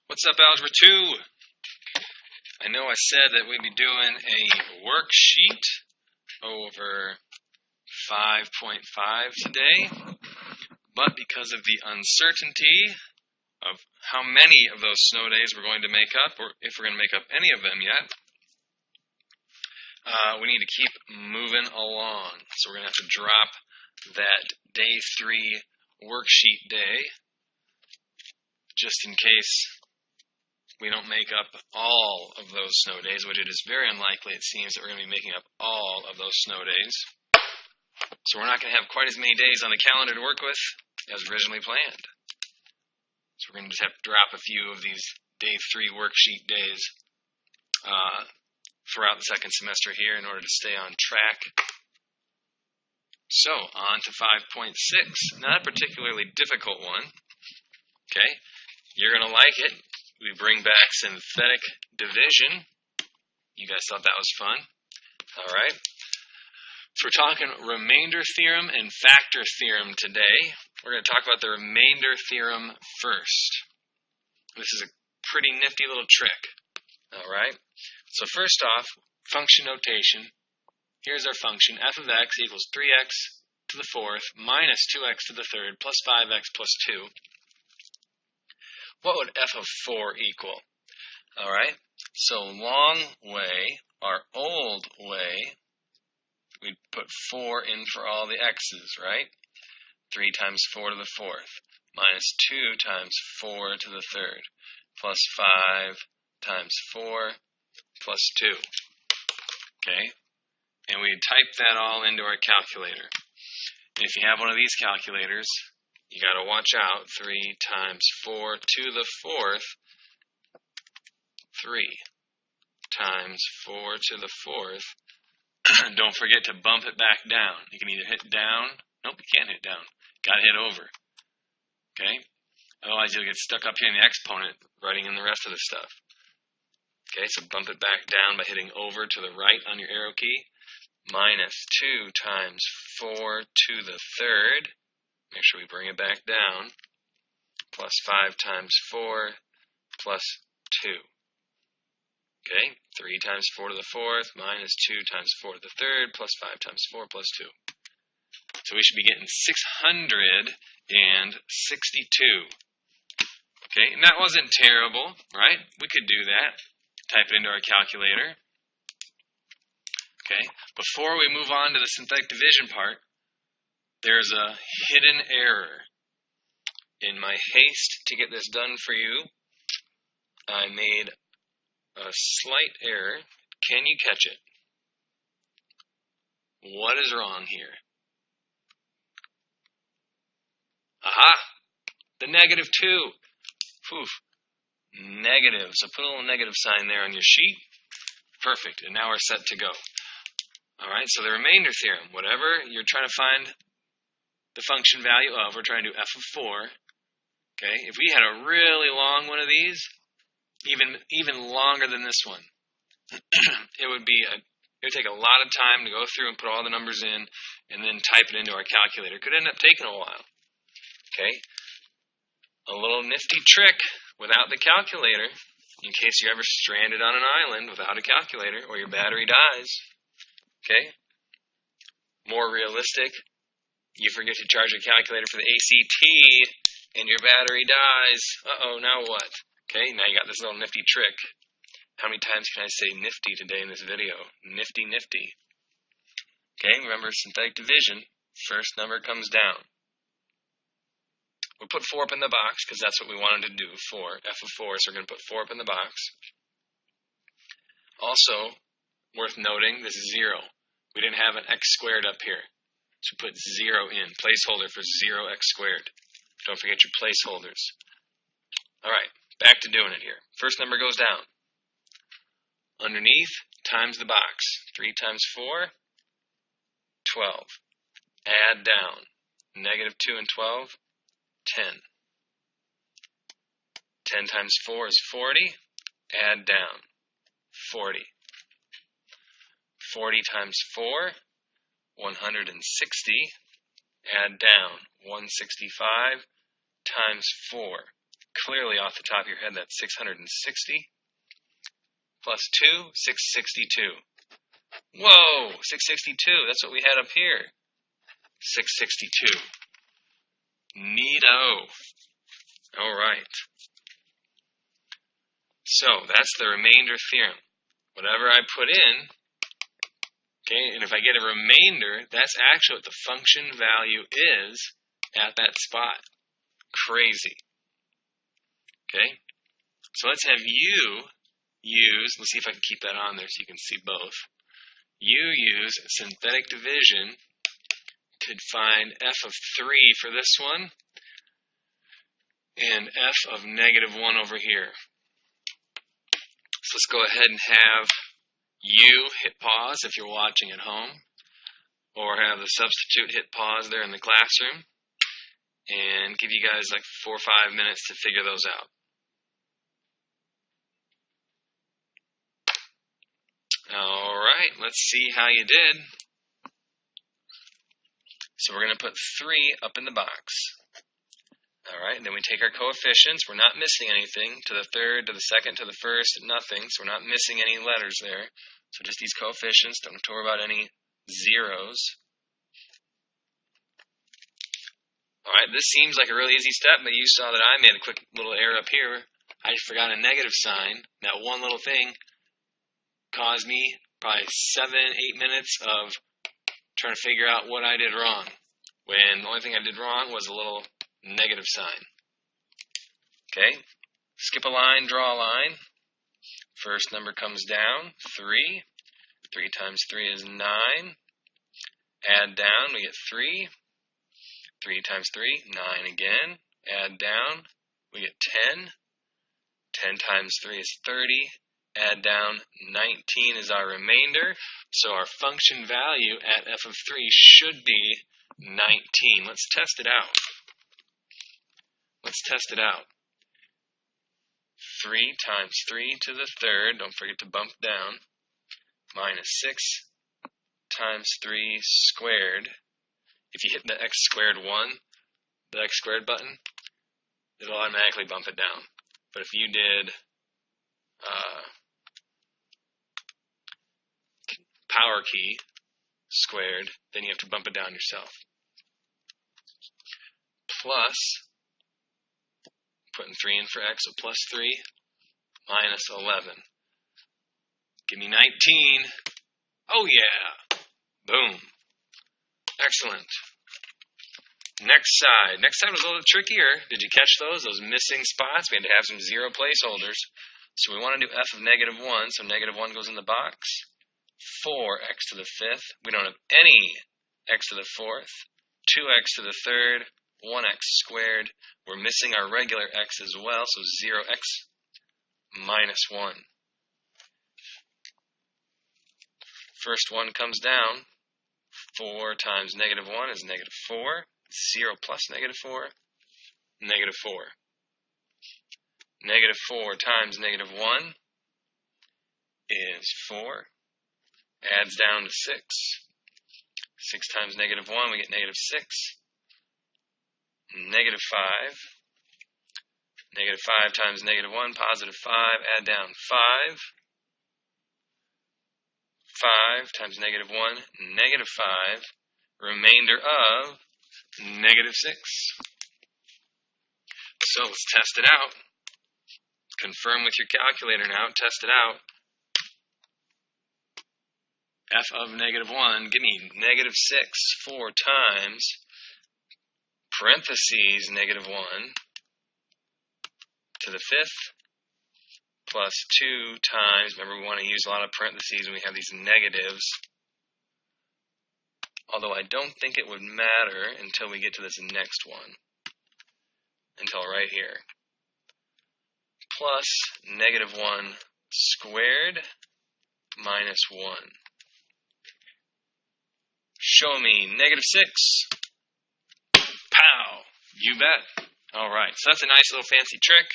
What's up, Algebra 2? I know I said that we'd be doing a worksheet over 5.5 today, but because of the uncertainty of how many of those snow days we're going to make up, or if we're going to make up any of them yet, we need to keep moving along. So we're going to have to drop that day 3 worksheet day, just in case we don't make up all of those snow days, which it is very unlikely, it seems, that we're going to be making up all of those snow days. So we're not going to have quite as many days on the calendar to work with as originally planned. So we're going to just have to drop a few of these day 3 worksheet days throughout the second semester here in order to stay on track. So, on to 5.6. Not a particularly difficult one. Okay, you're going to like it. We bring back synthetic division. You guys thought that was fun? All right. So we're talking remainder theorem and factor theorem today. We're going to talk about the remainder theorem first. This is a pretty nifty little trick. All right. So first off, function notation. Here's our function. F of x equals 3x to the 4th minus 2x to the 3rd plus 5x plus 2. What would f of 4 equal? All right, so long way, our old way, we'd put 4 in for all the x's, right? 3 times 4 to the 4th, minus 2 times 4 to the 3rd, plus 5 times 4, plus 2. Okay, and we'd type that all into our calculator. And if you have one of these calculators, you got to watch out. 3 times 4 to the 4th. 3 times 4 to the 4th. Don't forget to bump it back down. You can either hit down. Nope, you can't hit down. Got to hit over. Okay? Otherwise, you'll get stuck up here in the exponent writing in the rest of the stuff. Okay, so bump it back down by hitting over to the right on your arrow key. Minus 2 times 4 to the 3rd. Make sure we bring it back down, plus 5 times 4, plus 2. Okay, 3 times 4 to the 4th, minus 2 times 4 to the 3rd, plus 5 times 4, plus 2. So we should be getting 662. Okay, and that wasn't terrible, right? We could do that. Type it into our calculator. Okay, before we move on to the synthetic division part, there's a hidden error. In my haste to get this done for you, I made a slight error. Can you catch it? What is wrong here? Aha! The negative 2. Poof. Negative. So put a little negative sign there on your sheet. Perfect. And now we're set to go. All right, so the remainder theorem, whatever you're trying to find the function value of, we're trying to do f of 4. Okay, if we had a really long one of these, even longer than this one, it would take a lot of time to go through and put all the numbers in and then type it into our calculator. It could end up taking a while. Okay, a little nifty trick without the calculator, in case you're ever stranded on an island without a calculator or your battery dies. Okay, more realistic. You forget to charge your calculator for the ACT, and your battery dies. Uh-oh, now what? Okay, now you got this little nifty trick. How many times can I say nifty today in this video? Nifty, nifty. Okay, remember synthetic division. First number comes down. We'll put 4 up in the box, because that's what we wanted to do, 4. F of 4, so we're going to put 4 up in the box. Also, worth noting, this is 0. We didn't have an x squared up here. So put 0 in, placeholder for 0x squared. Don't forget your placeholders. All right, back to doing it here. First number goes down. Underneath, times the box. 3 times 4, 12. Add down. Negative 2 and 12, 10. 10 times 4 is 40. Add down. 40. 40 times 4, 160, add down 165 times 4. clearly off the top of your head, that's 660 plus 2, 662. Whoa, 662, that's what we had up here. 662. Neato. All right. So that's the remainder theorem. Whatever I put in, okay, and if I get a remainder, that's actually what the function value is at that spot. Crazy. Okay, so let's have you use, let's see if I can keep that on there so you can see both. You use synthetic division to find f of 3 for this one, and f of -1 over here. So let's go ahead and have you hit pause if you're watching at home, or have the substitute hit pause there in the classroom, and give you guys like 4 or 5 minutes to figure those out. Alright, let's see how you did. So we're going to put 3 up in the box. Alright, then we take our coefficients. We're not missing anything. To the third, to the second, to the first, nothing. So we're not missing any letters there. So just these coefficients. Don't have to worry about any zeros. Alright, this seems like a really easy step, but you saw that I made a quick little error up here. I forgot a negative sign. That one little thing caused me probably 7-8 minutes of trying to figure out what I did wrong, when the only thing I did wrong was a little negative sign. Okay, skip a line, draw a line. First number comes down, 3. 3 times 3 is 9. Add down, we get 3. 3 times 3, 9 again. Add down, we get 10. 10 times 3 is 30. Add down, 19 is our remainder. So our function value at f of 3 should be 19. Let's test it out. Let's test it out. 3 times 3 to the third, don't forget to bump down, minus 6 times 3 squared. If you hit the x squared 1, the x squared button, it'll automatically bump it down. But if you did power key squared, then you have to bump it down yourself. Plus, putting 3 in for x, so plus 3 minus 11. Give me 19. Oh yeah! Boom. Excellent. Next side. Next side was a little trickier. Did you catch those? Those missing spots? We had to have some 0 placeholders. So we want to do f of -1, so -1 goes in the box. 4x to the 5th. We don't have any x to the 4th. 2x to the 3rd. 1x squared. We're missing our regular x as well, so 0x minus 1. First one comes down. 4 times -1 is -4. 0 plus -4, -4. -4 times -1 is 4. Adds down to 6. 6 times -1, we get -6. -5. -5 times -1, positive 5. Add down 5. 5 times -1, -5. Remainder of -6. So let's test it out. Confirm with your calculator now. Test it out. F of -1, give me -6 4 times, parentheses -1 to the 5th, plus 2 times, remember we want to use a lot of parentheses when we have these negatives, although I don't think it would matter until we get to this next one, until right here, plus -1 squared minus 1. Show me -6. Pow! You bet. Alright, so that's a nice little fancy trick.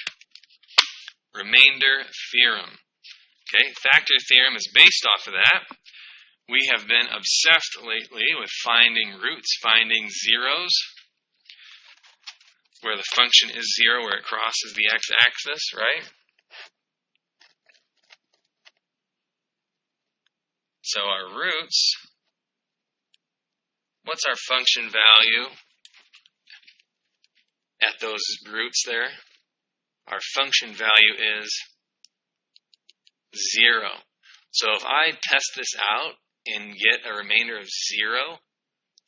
Remainder theorem. Okay, factor theorem is based off of that. We have been obsessed lately with finding roots, finding zeros. where the function is 0, where it crosses the x-axis, right? So our roots, what's our function value at those roots there? Our function value is 0. So if I test this out and get a remainder of 0,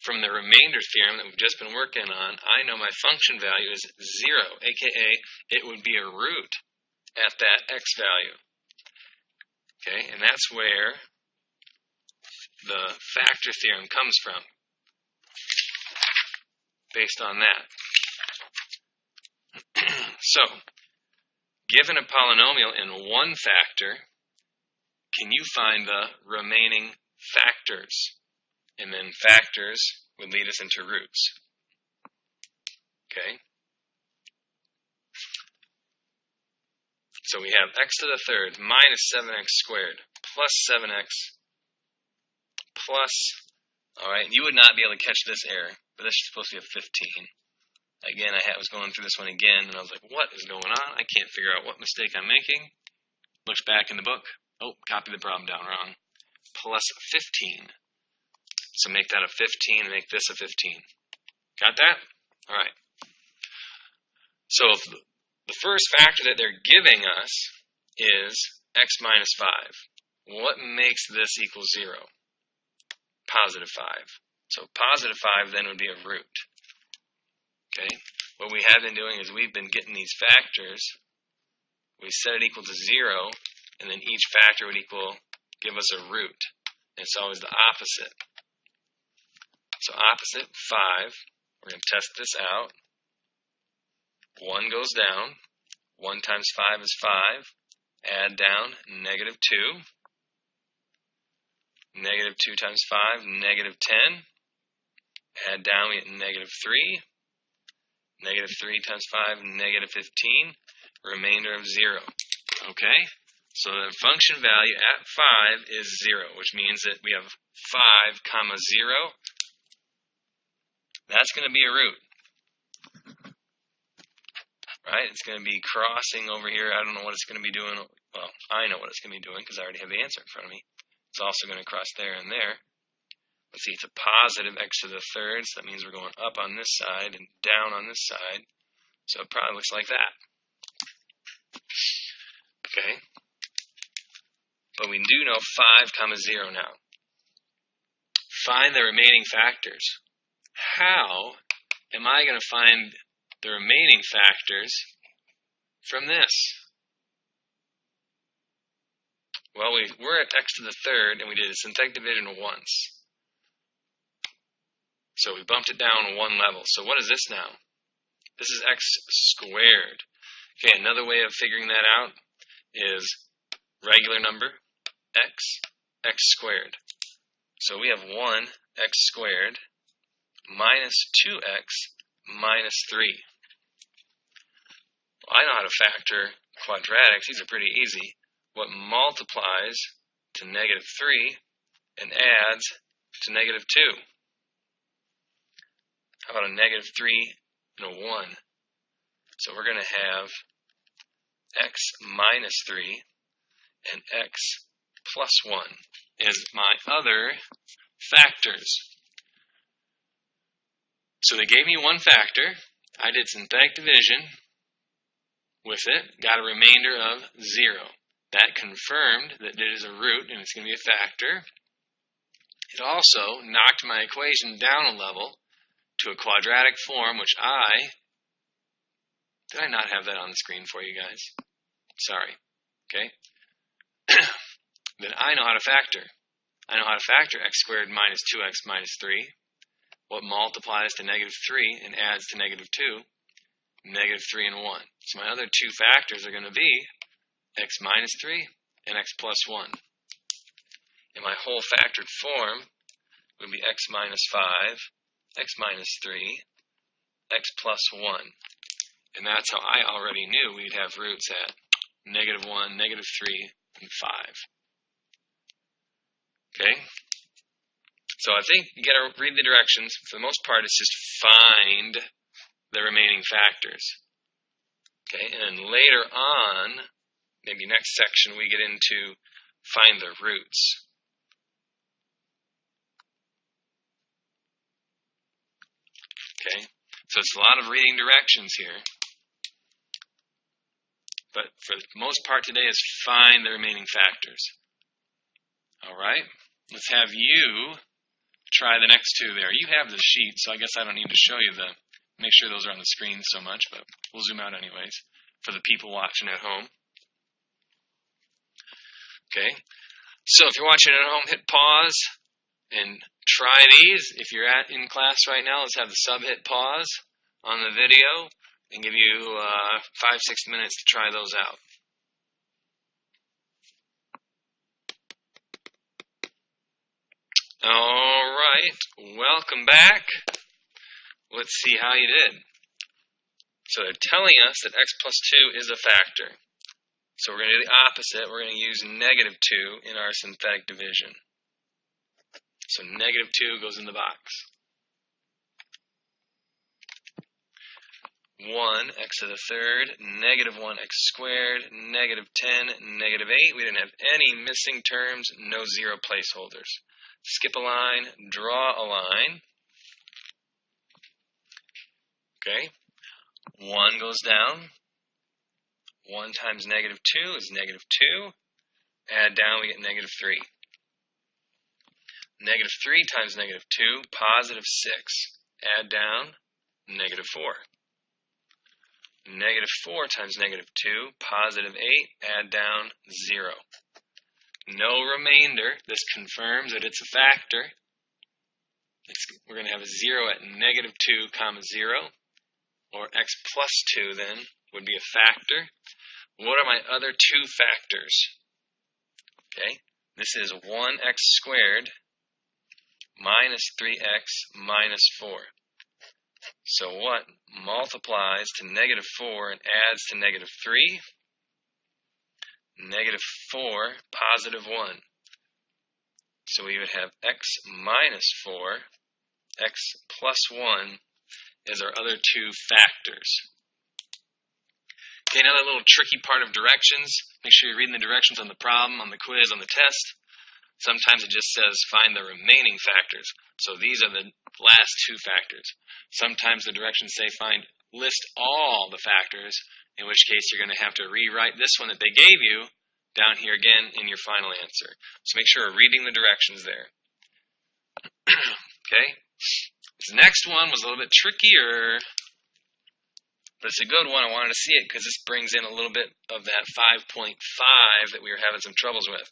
from the remainder theorem that we've just been working on, I know my function value is 0, aka it would be a root at that x value. Okay, and that's where the factor theorem comes from, based on that. So, given a polynomial in one factor, can you find the remaining factors? And then factors would lead us into roots. Okay? So we have x to the third minus 7x squared plus 7x plus, alright, you would not be able to catch this error, but this is supposed to be a 15. Again, I was going through this one again, and I was like, what is going on? I can't figure out what mistake I'm making. Looked back in the book. Oh, copied the problem down wrong. Plus 15. So make that a 15 and make this a 15. Got that? All right. So if the first factor that they're giving us is x minus 5. What makes this equal 0? Positive 5. So positive 5 then would be a root. Okay? What we have been doing is we've been getting these factors. We set it equal to 0, and then each factor would give us a root. And it's always the opposite. So opposite, 5. We're going to test this out. 1 goes down. 1 times 5 is 5. Add down, negative 2. Negative 2 times 5, negative 10. Add down, we get negative 3. Negative 3 times 5, negative 15. Remainder of 0. Okay? So the function value at 5 is 0, which means that we have 5 comma 0. That's going to be a root, right? It's going to be crossing over here. I don't know what it's going to be doing. Well, I know what it's going to be doing because I already have the answer in front of me. It's also going to cross there and there. Let's see, it's a positive x to the third, so that means we're going up on this side and down on this side. So it probably looks like that. Okay? But we do know 5 comma 0 now. Find the remaining factors. How am I going to find the remaining factors from this? Well, we're at x to the third, and we did a synthetic division once. So we bumped it down one level. So what is this now? This is x squared. Okay, another way of figuring that out is regular number, x squared. So we have 1x squared minus 2x minus 3. Well, I know how to factor quadratics. These are pretty easy. What multiplies to negative 3 and adds to negative 2? How about a negative 3 and a 1? So we're going to have x minus 3 and x plus 1 is my other factors. So they gave me one factor. I did synthetic division with it, got a remainder of 0. That confirmed that it is a root and it's going to be a factor. It also knocked my equation down a level to a quadratic form, which did I not have that on the screen for you guys? Sorry. Okay? Then I know how to factor. I know how to factor x squared minus 2x minus 3. What multiplies to negative 3 and adds to negative 2? Negative 3 and 1. So my other two factors are going to be x minus 3 and x plus 1. And my whole factored form would be x minus 5, x minus 3, x plus 1. And that's how I already knew we'd have roots at negative 1, negative 3, and 5. Okay? So I think you got to read the directions. For the most part, it's just find the remaining factors. Okay, and then later on, maybe next section, we get into find the roots. Okay, so it's a lot of reading directions here. But for the most part today is find the remaining factors. All right, let's have you try the next two there. You have the sheet, so I guess I don't need to show you make sure those are on the screen so much, but we'll zoom out anyways for the people watching at home. Okay, so if you're watching at home, hit pause and try these. If you're in class right now, let's have the sub hit pause on the video and give you 5-6 minutes to try those out. All right, welcome back. Let's see how you did. So they're telling us that x plus 2 is a factor. So we're going to do the opposite. We're going to use negative 2 in our synthetic division. So negative 2 goes in the box. 1 x to the third, negative 1 x squared, negative 10, negative 8. We didn't have any missing terms, no zero placeholders. Skip a line, draw a line. Okay, 1 goes down. 1 times negative 2 is negative 2. Add down, we get negative 3. Negative 3 times negative 2, positive 6. Add down, negative 4. Negative 4 times negative 2, positive 8. Add down, 0. No remainder. This confirms that it's a factor. We're going to have a 0 at negative 2 comma 0. Or x plus 2 then would be a factor. What are my other two factors? Okay, this is 1x squared minus 3x minus 4. So what multiplies to negative 4 and adds to negative 3? Negative 4, positive 1. So we would have x minus 4, x plus 1 is our other two factors. Okay, now that little tricky part of directions. Make sure you're reading the directions on the problem, on the quiz, on the test. Sometimes it just says find the remaining factors. So these are the last two factors. Sometimes the directions say list all the factors, in which case you're going to have to rewrite this one that they gave you down here again in your final answer. So make sure you're reading the directions there. Okay? This next one was a little bit trickier, but it's a good one. I wanted to see it because this brings in a little bit of that 5.5 that we were having some troubles with.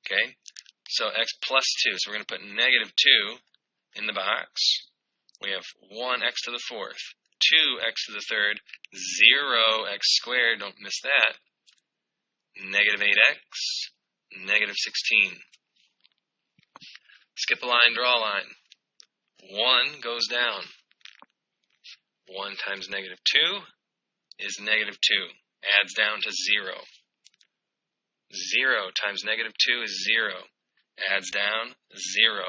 Okay, so x plus 2. So we're going to put negative 2 in the box. We have 1x to the fourth, 2x to the third, 0x squared, don't miss that, negative 8x, negative 16. Skip a line, draw a line. 1 goes down. 1 times negative 2 is negative 2. Adds down to 0. 0 times negative 2 is 0. Adds down, 0.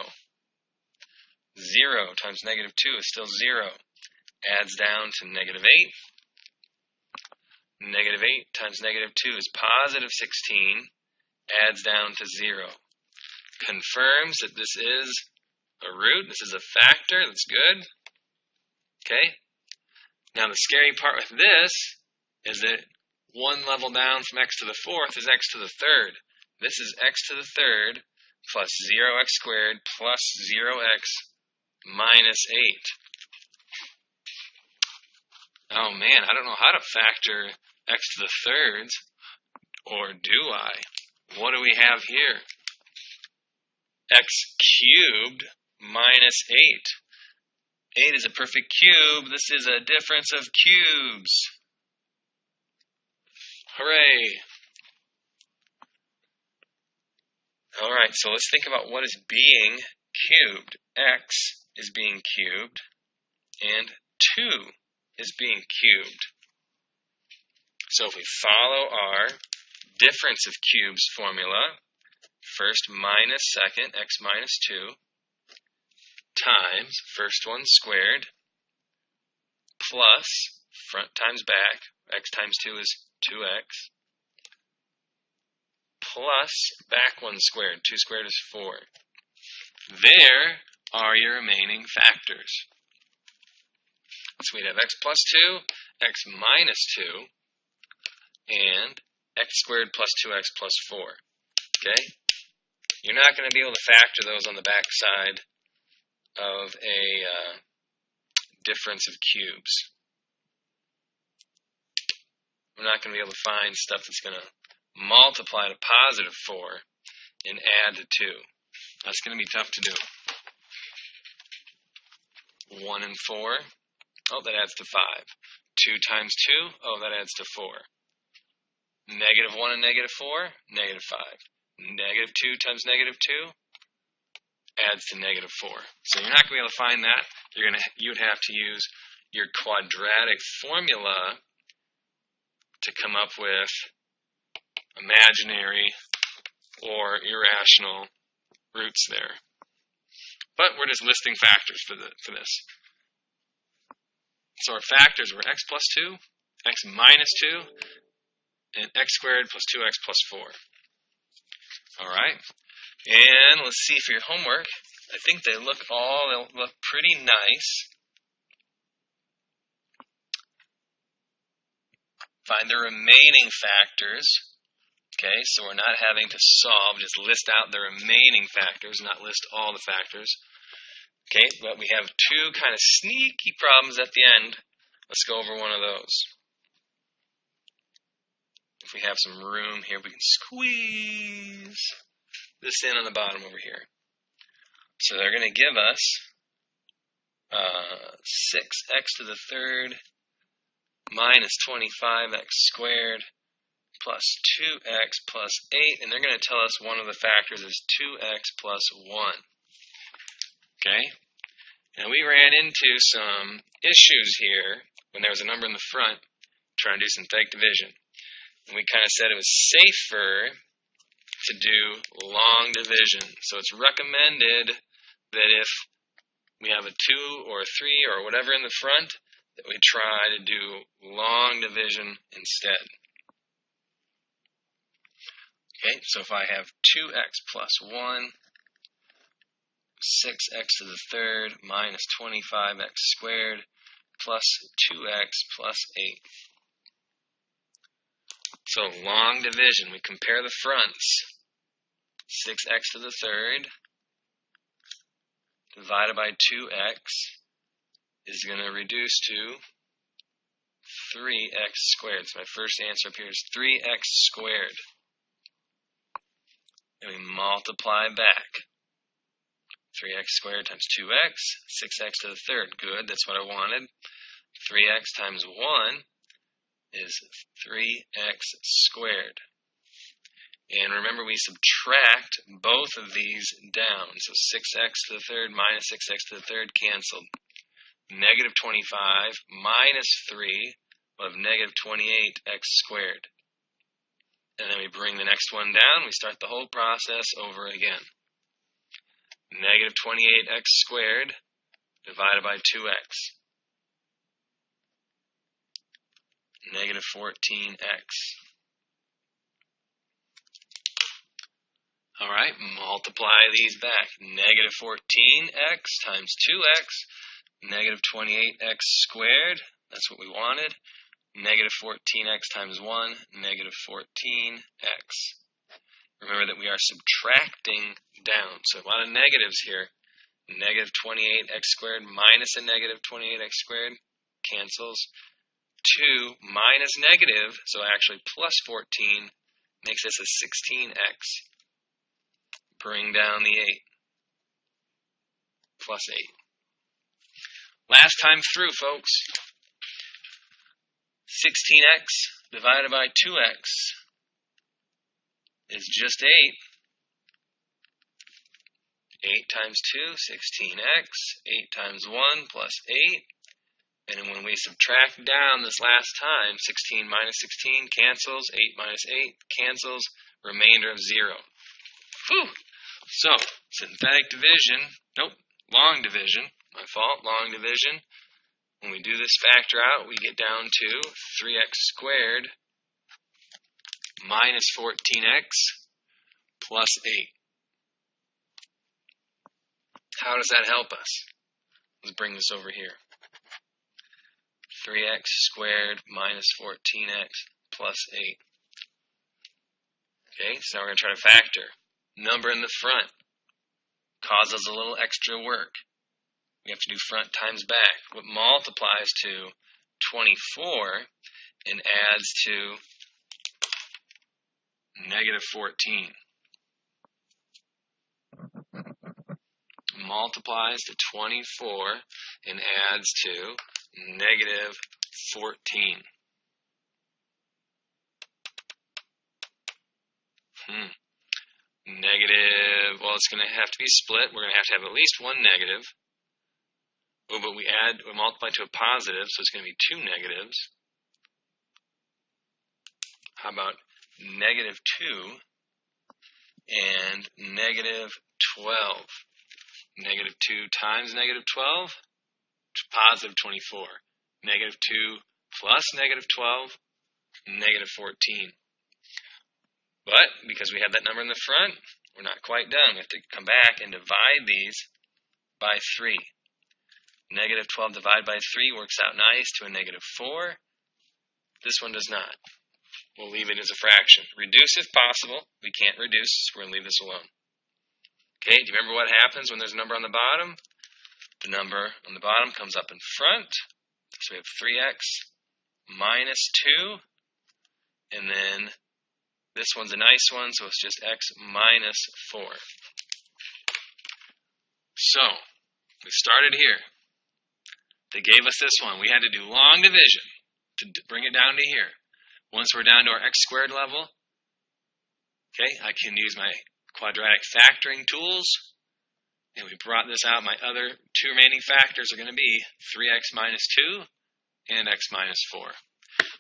0 times negative 2 is still 0. Adds down to negative 8. Negative 8 times negative 2 is positive 16. Adds down to 0. Confirms that this is a root. This is a factor. That's good. Okay. Now the scary part with this is that one level down from x to the fourth is x to the third. This is x to the third plus 0x squared plus 0x minus 8. Oh man, I don't know how to factor x to the thirds, or do I? What do we have here? X cubed minus 8. 8 is a perfect cube. This is a difference of cubes. Hooray! All right, so let's think about what is being cubed. X is being cubed, and 2 is being cubed. So if we follow our difference of cubes formula, first minus second, x minus 2, times first one squared, plus front times back, x times 2 is 2x, plus back 1 squared. 2 squared is 4. There are your remaining factors. So we'd have x plus 2, x minus 2, and x squared plus 2x plus 4. Okay? You're not going to be able to factor those on the back side of a difference of cubes. We're not going to be able to find stuff that's going to multiply to positive 4 and add to 2. That's going to be tough to do. 1 and 4. Oh, that adds to 5. 2 times 2. Oh, that adds to 4. Negative 1 and negative 4. Negative 5. Negative 2 times negative 2 adds to negative 4. So you're not going to be able to find that. You'd have to use your quadratic formula to come up with imaginary or irrational roots there. But we're just listing factors for this. So our factors were x plus 2, x minus 2, and x squared plus 2x plus 4. All right. And let's see for your homework. I think they'll look pretty nice. Find the remaining factors. Okay, so we're not having to solve, just list out the remaining factors, not list all the factors. Okay, but we have two kind of sneaky problems at the end. Let's go over one of those. If we have some room here, we can squeeze this in on the bottom over here. So they're going to give us 6x to the third minus 25x squared plus 2x plus 8, and they're going to tell us one of the factors is 2x plus 1. Okay? Now we ran into some issues here when there was a number in the front trying to do synthetic division. And we kind of said it was safer to do long division. So it's recommended that if we have a 2 or a 3 or whatever in the front, that we try to do long division instead. Okay, so if I have 2x plus 1, 6x to the third minus 25x squared plus 2x plus 8. So long division, we compare the fronts. 6x to the third divided by 2x is going to reduce to 3x squared. So my first answer up here is 3x squared. And we multiply back. 3x squared times 2x, 6x to the third. Good, that's what I wanted. 3x times 1 is 3x squared. And remember, we subtract both of these down. So 6x to the third minus 6x to the third canceled. Negative 25 minus 3 will have negative 28x squared. And then we bring the next one down. We start the whole process over again. Negative 28x squared divided by 2x. Negative 14x. All right, multiply these back. Negative 14x times 2x. Negative 28x squared. That's what we wanted. Negative 14x times 1, negative 14x. Remember that we are subtracting down. So a lot of negatives here. Negative 28x squared minus a negative 28x squared cancels. 2 minus negative, so actually plus 14, makes this a 16x. Bring down the 8. Plus 8. Last time through, folks. 16x divided by 2x is just 8. 8 times 2, 16x. 8 times 1 plus 8. And when we subtract down this last time, 16 minus 16 cancels. 8 minus 8 cancels. Remainder of 0. Whew! So, synthetic division, long division, my fault, long division. When we do this factor out, we get down to 3x squared minus 14x plus 8. How does that help us? Let's bring this over here. 3x squared minus 14x plus 8. Okay, so now we're going to try to factor. Number in the front causes a little extra work. We have to do front times back. What multiplies to 24 and adds to negative 14. Multiplies to 24 and adds to negative 14. Negative, well, it's going to have to be split. We're going to have at least one negative. Oh, but we multiply to a positive, so it's going to be two negatives. How about negative 2 and negative 12? Negative 2 times negative 12, positive 24. Negative 2 plus negative 12, negative 14. But because we have that number in the front, we're not quite done. We have to come back and divide these by 3. Negative 12 divided by 3 works out nice to a negative 4. This one does not. We'll leave it as a fraction. Reduce if possible. We can't reduce, so we're going to leave this alone. Okay, do you remember what happens when there's a number on the bottom? The number on the bottom comes up in front. So we have 3x minus 2. And then this one's a nice one, so it's just x minus 4. So, we started here. They gave us this one. We had to do long division to bring it down to here. Once we're down to our x squared level, okay, I can use my quadratic factoring tools, and we brought this out. My other two remaining factors are going to be 3x minus 2 and x minus 4.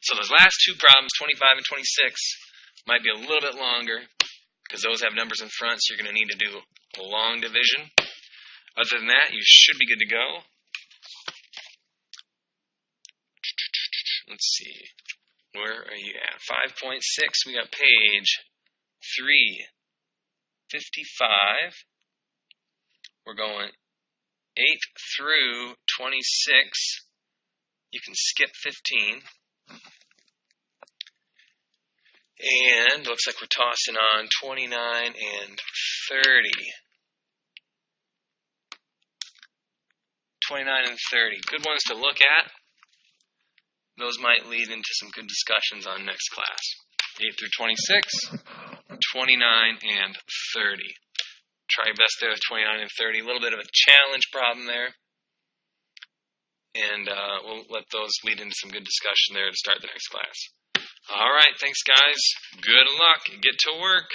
So those last two problems, 25 and 26, might be a little bit longer because those have numbers in front, so you're going to need to do a long division. Other than that, you should be good to go. Let's see. Where are you at? 5.6. We got page 355. We're going 8 through 26. You can skip 15. And looks like we're tossing on 29 and 30. 29 and 30. Good ones to look at. Those might lead into some good discussions on next class. 8 through 26, 29 and 30. Try your best there with 29 and 30. A little bit of a challenge problem there. And we'll let those lead into some good discussion there to start the next class. All right, thanks guys. Good luck. Get to work.